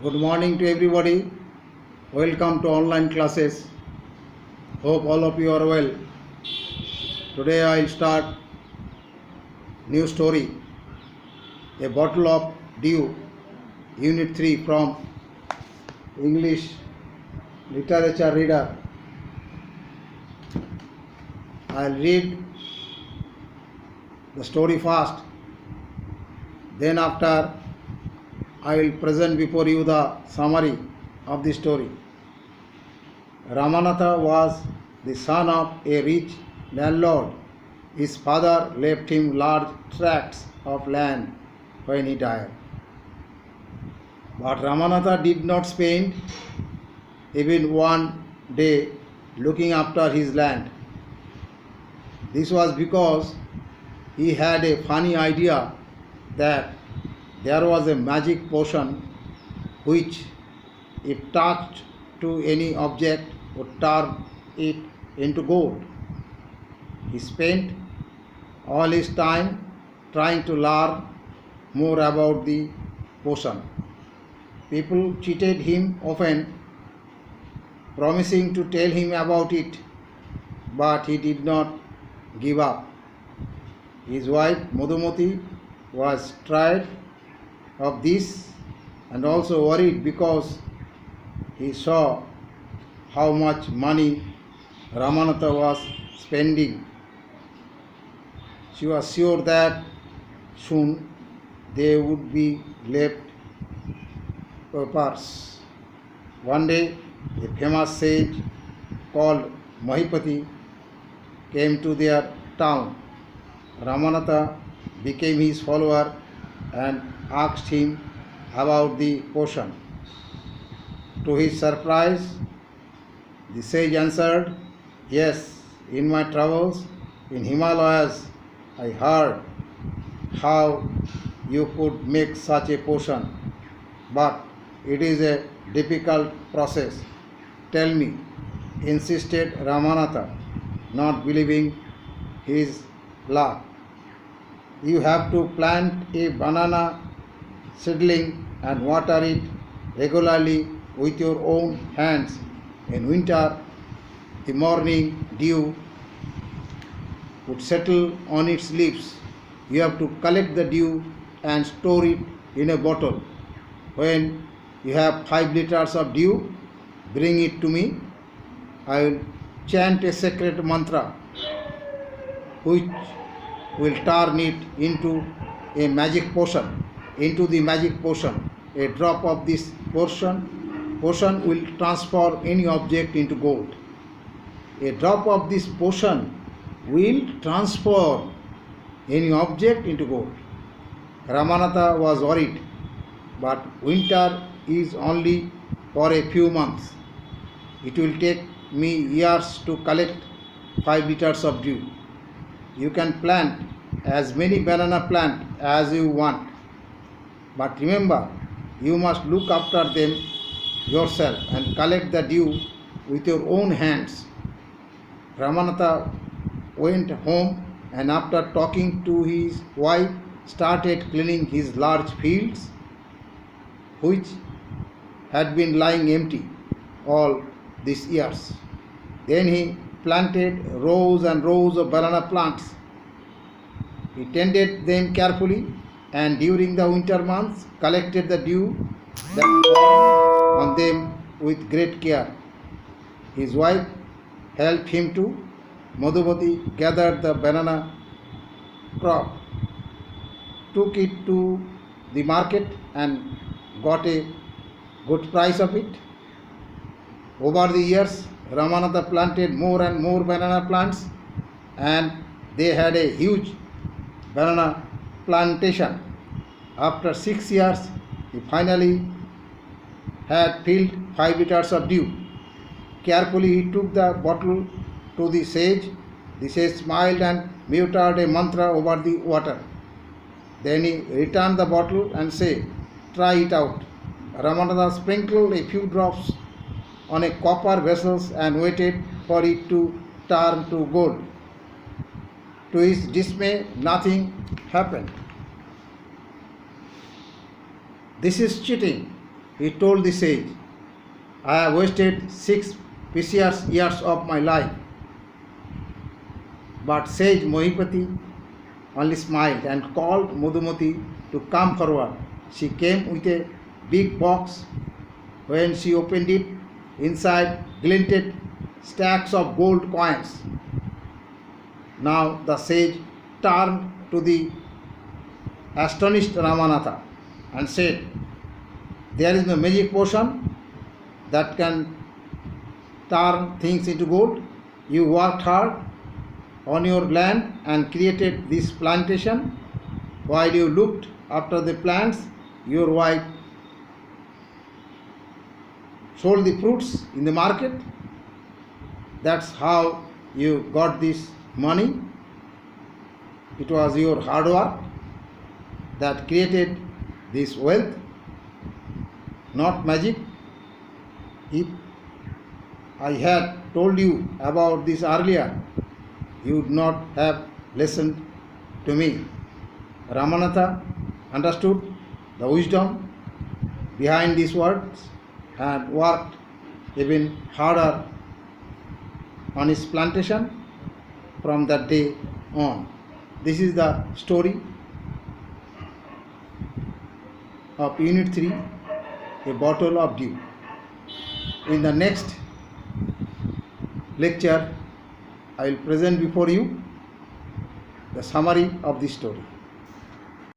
Good morning to everybody. Welcome to online classes. Hope all of you are well. Today I will start new story. A bottle of dew, Unit 3 from English Literature Reader. I will read the story fast. Then after I will present before you the summary of the story. Ramanatha was the son of a rich landlord. His father left him large tracts of land when he died. But Ramanatha did not spend even one day looking after his land. This was because he had a funny idea that there was a magic potion which, if touched to any object, would turn it into gold. He spent all his time trying to learn more about the potion. People cheated him often, promising to tell him about it, but he did not give up. His wife Madhumati was tired of this and also worried because he saw how much money Ramanatha was spending. She was sure that soon they would be left paupers. One day, a famous sage called Mahipati came to their town. Ramanatha became his follower and asked him about the potion. To his surprise, the sage answered, "Yes, in my travels in Himalayas, I heard how you could make such a potion, but it is a difficult process. Tell me," insisted Ramanatha, not believing his luck. "You have to plant a banana seedling and water it regularly with your own hands. In winter, the morning dew would settle on its leaves. You have to collect the dew and store it in a bottle. When you have 5 liters of dew, bring it to me. I will chant a sacred mantra which will turn it into a magic potion. Into the magic potion, a drop of this potion will transform any object into gold. A drop of this potion will transform any object into gold." Ramanatha was worried, but winter is only for a few months. It will take me years to collect 5 liters of dew. You can plant as many banana plants as you want, but remember, you must look after them yourself and collect the dew with your own hands. Ramanatha went home and after talking to his wife started cleaning his large fields which had been lying empty all these years. Then he planted rows and rows of banana plants. He tended them carefully and during the winter months collected the dew that fell on them with great care. His wife helped him too. Madhumati gathered the banana crop, took it to the market and got a good price of it. Over the years, Ramanatha planted more and more banana plants and they had a huge banana plantation. After 6 years, he finally had filled 5 liters of dew. Carefully he took the bottle to the sage. The sage smiled and muttered a mantra over the water. Then he returned the bottle and said, "Try it out." Ramanatha sprinkled a few drops on a copper vessel and waited for it to turn to gold. To his dismay, nothing happened. "This is cheating," he told the sage, I have wasted 6 precious years of my life. But sage Mohipati only smiled and called Madhumati to come forward. She came with a big box. When she opened it, inside glinted stacks of gold coins. Now the sage turned to the astonished Ramanatha and said, there is no magic potion that can turn things into gold. You worked hard on your land and created this plantation. While you looked after the plants, your wife sold the fruits in the market. That's how you got this money. It was your hard work that created this wealth, not magic. If I had told you about this earlier, you would not have listened to me. Ramanatha understood the wisdom behind these words and worked even harder on his plantation from that day on. This is the story of Unit 3, A Bottle of Dew. In the next lecture, I will present before you the summary of this story.